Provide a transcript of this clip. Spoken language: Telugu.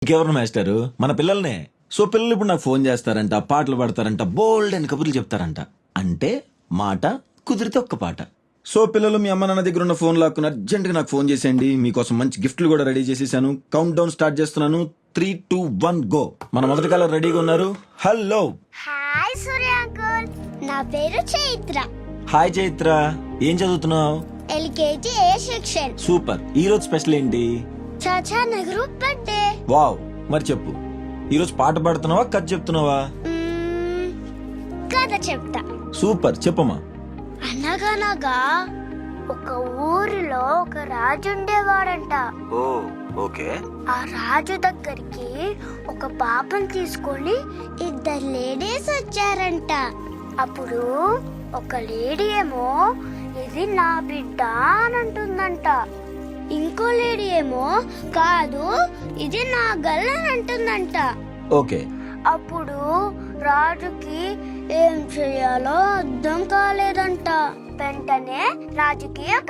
ఇంకెవరు మాస్టారు, మన పిల్లల్నే. సో పిల్లలు ఇప్పుడు నాకు ఫోన్ చేస్తారంట, పాటలు పాడతారంట, బోల్డ్ అని కబుర్లు చెప్తారంట. అంటే మాట కుదిరితే ఒక్క పాట. సో పిల్లలు మీ అమ్మ నాన్న దగ్గర ఉన్న ఫోన్ లాక్కుని అర్జెంట్ గా నాకు ఫోన్ చేసేయండి. మీకోసం మంచి గిఫ్ట్లు కూడా రెడీ చేసేసాను. కౌంట్ డౌన్ స్టార్ట్ చేస్తున్నాను. 3, 2, 1 గో. మన మొదటి కాలర్ రెడీగా ఉన్నారు. హలో. హాయ్ సూర్య అంకుల్, నా పేరు చైత్ర. హాయ్ చైత్ర, ఏం చదువుతున్నావు? ఎల్కేజీ ఏ సెక్షన్. సూపర్. ఈ రోజు స్పెషల్ ఏంటి? చాచా నెహ్రూ బర్త్డే. వావ్. మరి చెప్పు, ఈ రోజు పాట పాడుతున్నావా, కథ చెప్తున్నావా? కథ చెప్తా. సూపర్, చెప్పమ్మా. అనగనగా ఒక ఊరిలో ఒక రాజు ఉండేవాడంట. ఓ ఓకే. ఆ రాజు దగ్గరికి ఒక పాపను తీసుకొని 2 లేడీస్ వచ్చారంట. అప్పుడు ఒక లేడీ ఏమో ఇది నా బిడ్డ అని అంటుందంట. ఇంకో లేడీ ఏమో కాదు ఇది నా గల్ అని అంటుందంట. ఓకే. అప్పుడు రాజుకి ఏం చేయాలో అర్థం కాలేదంట. వెంటనే రాజుకి ఒక